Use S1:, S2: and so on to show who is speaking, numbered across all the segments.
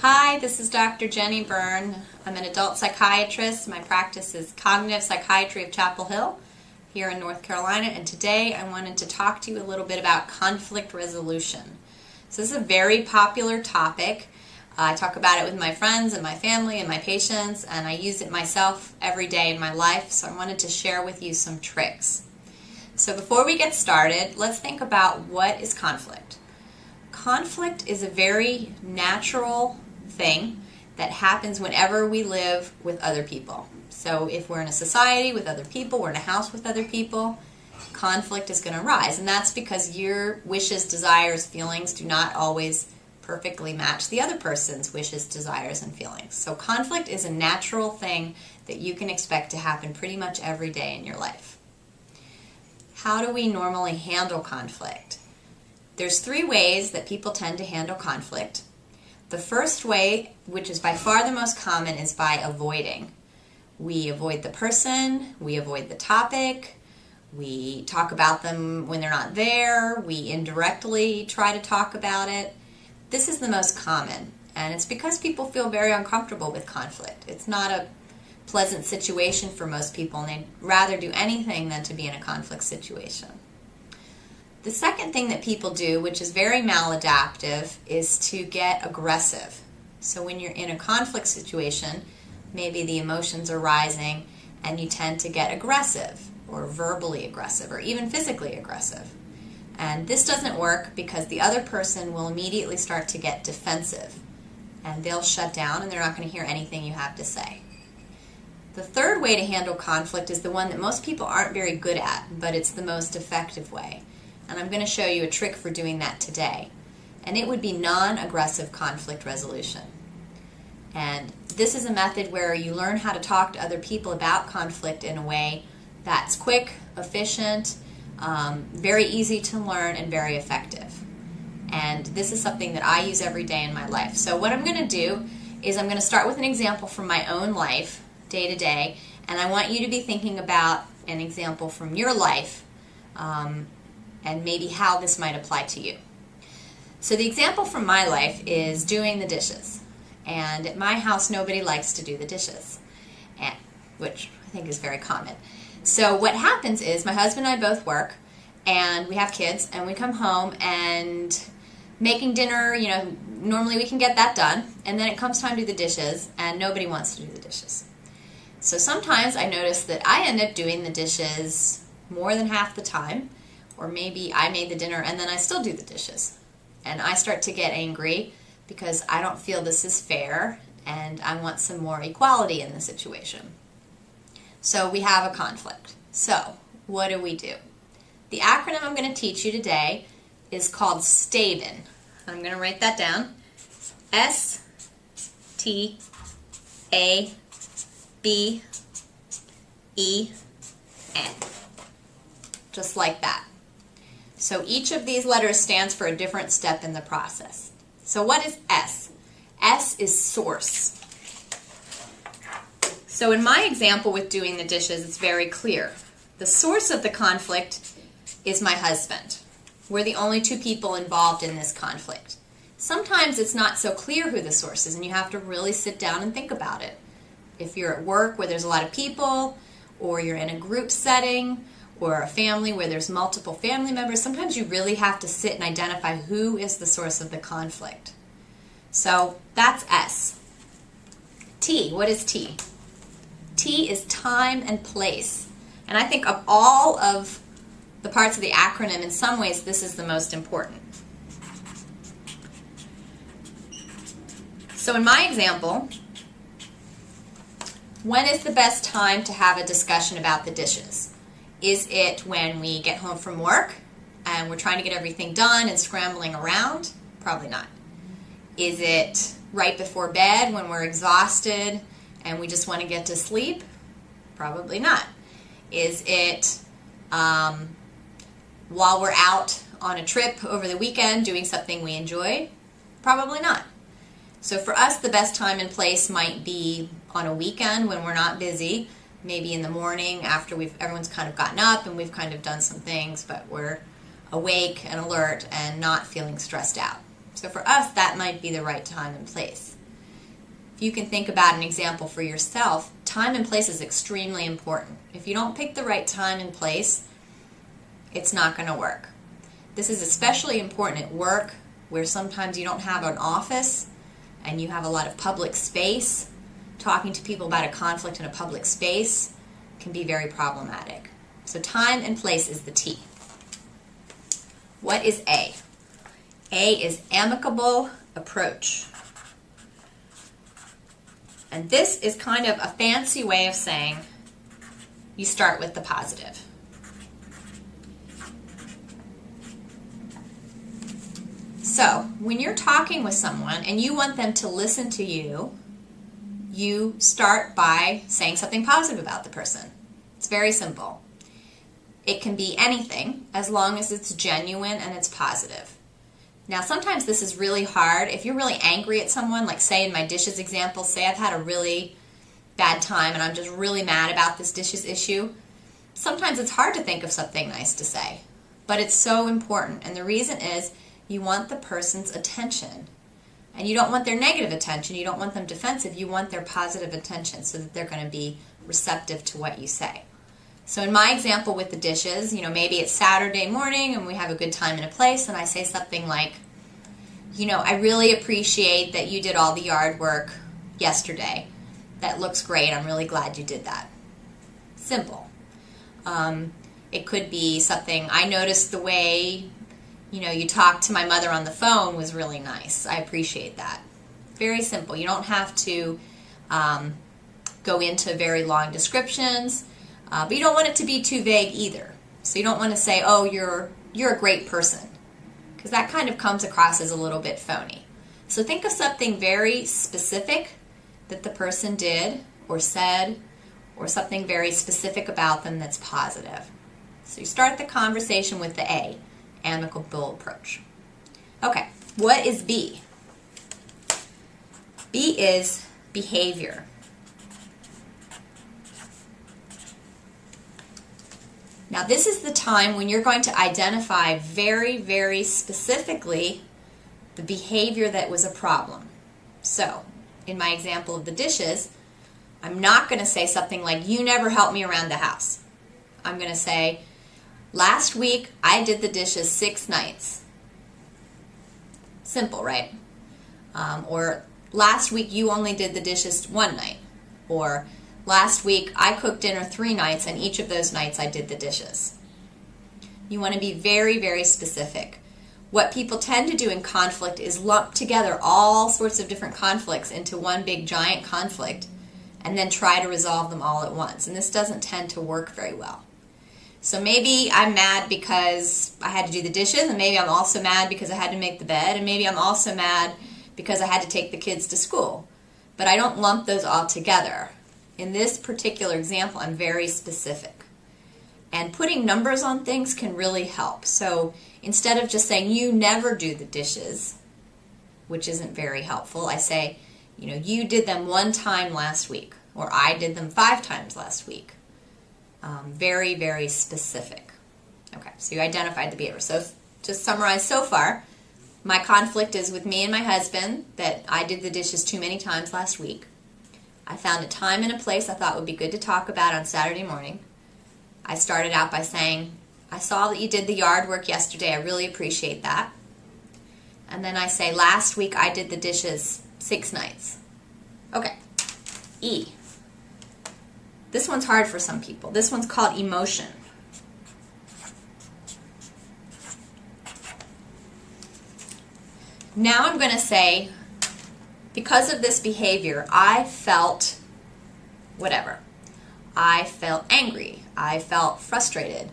S1: Hi, this is Dr. Jenny Byrne. I'm an adult psychiatrist. My practice is Cognitive Psychiatry of Chapel Hill here in North Carolina, and today I wanted to talk to you a little bit about conflict resolution. So this is a very popular topic. I talk about it with my friends and my family and my patients, and I use it myself every day in my life, so I wanted to share with you some tricks. So before we get started, let's think about what is conflict. Conflict is a very natural thing that happens whenever we live with other people. So if we're in a society with other people, we're in a house with other people, conflict is going to arise. And that's because your wishes, desires, feelings do not always perfectly match the other person's wishes, desires, and feelings. So conflict is a natural thing that you can expect to happen pretty much every day in your life. How do we normally handle conflict? There's 3 ways that people tend to handle conflict. The first way, which is by far the most common, is by avoiding. We avoid the person, we avoid the topic, we talk about them when they're not there, we indirectly try to talk about it. This is the most common, and it's because people feel very uncomfortable with conflict. It's not a pleasant situation for most people, and they'd rather do anything than to be in a conflict situation. The second thing that people do, which is very maladaptive, is to get aggressive. So when you're in a conflict situation, maybe the emotions are rising and you tend to get aggressive or verbally aggressive or even physically aggressive. And this doesn't work because the other person will immediately start to get defensive and they'll shut down and they're not going to hear anything you have to say. The third way to handle conflict is the one that most people aren't very good at, but it's the most effective way. And I'm going to show you a trick for doing that today. And it would be non-aggressive conflict resolution. And this is a method where you learn how to talk to other people about conflict in a way that's quick, efficient, very easy to learn, and very effective. And this is something that I use every day in my life. So what I'm going to do is I'm going to start with an example from my own life, day to day, and I want you to be thinking about an example from your life and maybe how this might apply to you. So the example from my life is doing the dishes. And at my house, nobody likes to do the dishes, which I think is very common. So what happens is my husband and I both work, and we have kids, and we come home and making dinner, normally we can get that done, and then it comes time to do the dishes, and nobody wants to do the dishes. So sometimes I notice that I end up doing the dishes more than half the time, or maybe I made the dinner and then I still do the dishes. And I start to get angry because I don't feel this is fair and I want some more equality in the situation. So we have a conflict. So what do? The acronym I'm going to teach you today is called STABEN. I'm going to write that down. S-T-A-B-E-N. Just like that. So each of these letters stands for a different step in the process. So what is S? S is source. So in my example with doing the dishes, it's very clear. The source of the conflict is my husband. We're the only 2 people involved in this conflict. Sometimes it's not so clear who the source is, and you have to really sit down and think about it. If you're at work where there's a lot of people, or you're in a group setting, or a family where there's multiple family members, sometimes you really have to sit and identify who is the source of the conflict. So that's S. T, what is T? T is time and place. And I think of all of the parts of the acronym, in some ways this is the most important. So in my example, when is the best time to have a discussion about the dishes? Is it when we get home from work and we're trying to get everything done and scrambling around? Probably not. Is it right before bed when we're exhausted and we just want to get to sleep? Probably not. Is it while we're out on a trip over the weekend doing something we enjoy? Probably not. So for us, the best time and place might be on a weekend when we're not busy, maybe in the morning after everyone's kind of gotten up and we've kind of done some things, but we're awake and alert and not feeling stressed out. So for us, that might be the right time and place. you can think about an example for yourself, time and place is extremely important. If you don't pick the right time and place, it's not going to work. This is especially important at work, where sometimes you don't have an office and you have a lot of public space. Talking to people about a conflict in a public space can be very problematic. So time and place is the T. What is A? A is amicable approach. And this is kind of a fancy way of saying you start with the positive. So when you're talking with someone and you want them to listen to you, you start by saying something positive about the person. It's very simple. It can be anything as long as it's genuine and it's positive. Now sometimes this is really hard. If you're really angry at someone, like say in my dishes example, say I've had a really bad time and I'm just really mad about this dishes issue, sometimes it's hard to think of something nice to say. But it's so important, and the reason is you want the person's attention. And you don't want their negative attention, you don't want them defensive, you want their positive attention so that they're going to be receptive to what you say. So in my example with the dishes, maybe it's Saturday morning and we have a good time in a place, and I say something like, I really appreciate that you did all the yard work yesterday. That looks great. I'm really glad you did that. Simple. It could be something, I noticed the way, you talked to my mother on the phone was really nice. I appreciate that. Very simple. You don't have to go into very long descriptions. But you don't want it to be too vague either. So you don't want to say, oh, you're a great person, because that kind of comes across as a little bit phony. So think of something very specific that the person did or said, or something very specific about them that's positive. So you start the conversation with the A, amicable approach. Okay, what is B? B is behavior. Now this is the time when you're going to identify very, very specifically the behavior that was a problem. So, in my example of the dishes, I'm not going to say something like, you never help me around the house. I'm going to say, last week I did the dishes 6 nights. Simple, right? Or last week you only did the dishes 1 night. Or last week I cooked dinner 3 nights and each of those nights I did the dishes. You want to be very, very specific. What people tend to do in conflict is lump together all sorts of different conflicts into one big giant conflict and then try to resolve them all at once. And this doesn't tend to work very well. So maybe I'm mad because I had to do the dishes, and maybe I'm also mad because I had to make the bed, and maybe I'm also mad because I had to take the kids to school. But I don't lump those all together. In this particular example, I'm very specific. And putting numbers on things can really help. So instead of just saying, you never do the dishes, which isn't very helpful, I say, you did them 1 time last week, or I did them 5 times last week. Very, very specific. Okay, so you identified the behavior. So to summarize so far, my conflict is with me and my husband that I did the dishes too many times last week. I found a time and a place I thought would be good to talk about on Saturday morning. I started out by saying, I saw that you did the yard work yesterday. I really appreciate that. And then I say, last week I did the dishes 6 nights. Okay. E. This one's hard for some people. This one's called emotion. Now I'm going to say, because of this behavior, I felt whatever. I felt angry. I felt frustrated.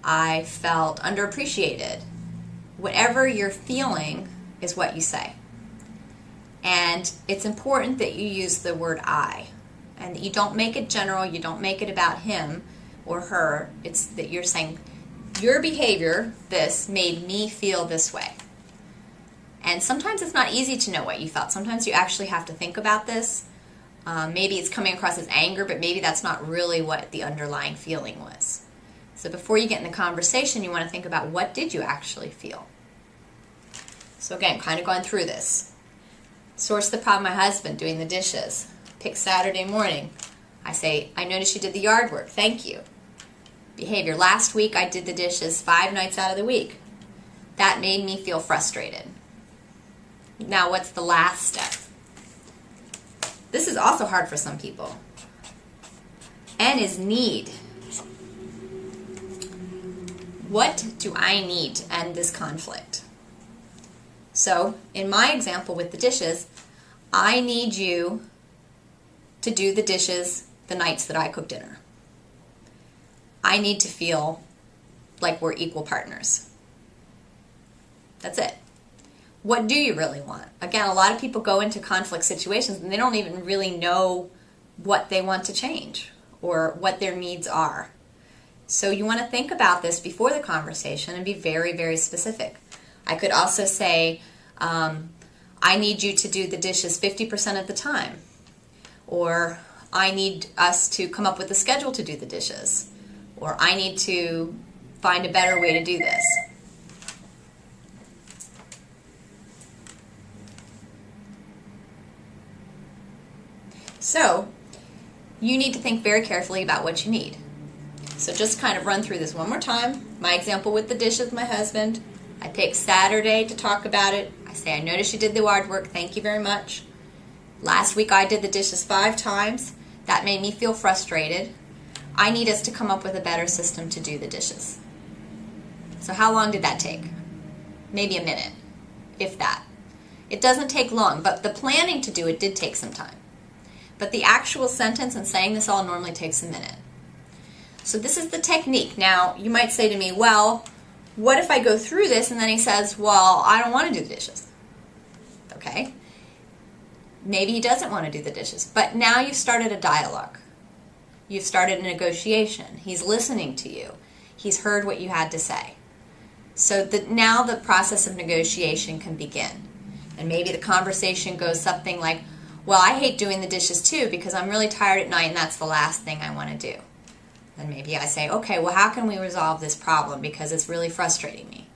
S1: I felt underappreciated. Whatever you're feeling is what you say. And it's important that you use the word I. And that you don't make it general, you don't make it about him or her. It's that you're saying, your behavior, this, made me feel this way. And sometimes it's not easy to know what you felt. Sometimes you actually have to think about this. Maybe it's coming across as anger, but maybe that's not really what the underlying feeling was. So before you get in the conversation, you want to think about, what did you actually feel? So again, kind of going through this. Source the problem, my husband doing the dishes. Pick Saturday morning. I say, I noticed you did the yard work. Thank you. Behavior. Last week I did the dishes 5 nights out of the week. That made me feel frustrated. Now what's the last step? This is also hard for some people. N is need. What do I need to end this conflict? So, in my example with the dishes, I need you to do the dishes the nights that I cook dinner. I need to feel like we're equal partners. That's it. What do you really want? Again, a lot of people go into conflict situations and they don't even really know what they want to change or what their needs are. So you want to think about this before the conversation and be very, very specific. I could also say, I need you to do the dishes 50% of the time. Or I need us to come up with a schedule to do the dishes. Or I need to find a better way to do this. So you need to think very carefully about what you need. So just kind of run through this one more time. My example with the dishes, my husband. I pick Saturday to talk about it. I say, I noticed you did the yard work. Thank you very much. Last week I did the dishes 5 times. That made me feel frustrated. I need us to come up with a better system to do the dishes. So how long did that take? Maybe a minute, if that. It doesn't take long, but the planning to do it did take some time. But the actual sentence and saying this all normally takes a minute. So this is the technique. Now, you might say to me, well, what if I go through this and then he says, well, I don't want to do the dishes? Okay. Maybe he doesn't want to do the dishes. But now you've started a dialogue. You've started a negotiation. He's listening to you. He's heard what you had to say. So now the process of negotiation can begin. And maybe the conversation goes something like, well, I hate doing the dishes too because I'm really tired at night and that's the last thing I want to do. Then maybe I say, okay, well, how can we resolve this problem because it's really frustrating me?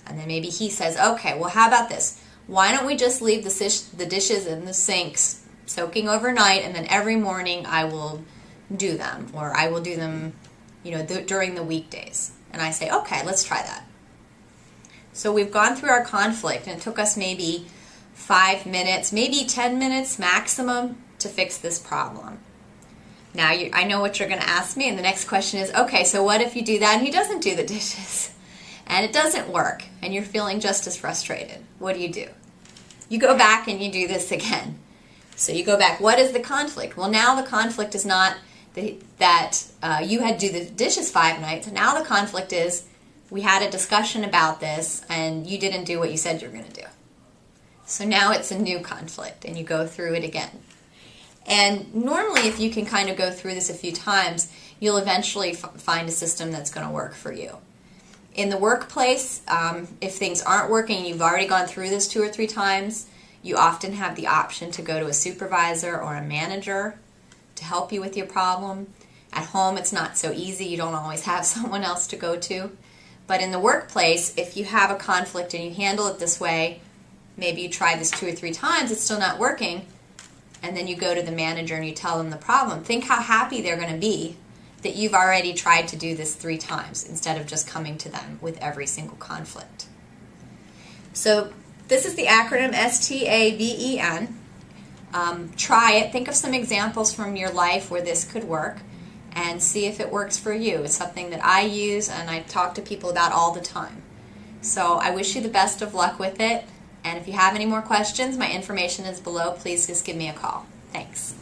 S1: And then maybe he says, okay, well, how about this? Why don't we just leave the dishes in the sinks soaking overnight and then every morning I will do them, or I will do them, during the weekdays. And I say, okay, let's try that. So we've gone through our conflict and it took us maybe 5 minutes, maybe 10 minutes maximum to fix this problem. Now, I know what you're going to ask me, and the next question is, okay, so what if you do that and he doesn't do the dishes? And it doesn't work, and you're feeling just as frustrated. What do? You go back and you do this again. So you go back, what is the conflict? Well, now the conflict is not that you had to do the dishes 5 nights. Now the conflict is we had a discussion about this, and you didn't do what you said you were going to do. So now it's a new conflict, and you go through it again. And normally, if you can kind of go through this a few times, you'll eventually find a system that's going to work for you. In the workplace, if things aren't working, you've already gone through this 2 or 3 times, you often have the option to go to a supervisor or a manager to help you with your problem. At home, it's not so easy. You don't always have someone else to go to. But in the workplace, if you have a conflict and you handle it this way, maybe you try this 2 or 3 times, it's still not working, and then you go to the manager and you tell them the problem. Think how happy they're going to be that you've already tried to do this 3 times instead of just coming to them with every single conflict. So this is the acronym STAVEN. Try it. Think of some examples from your life where this could work and see if it works for you. It's something that I use and I talk to people about all the time. So I wish you the best of luck with it. And if you have any more questions, my information is below. Please just give me a call. Thanks.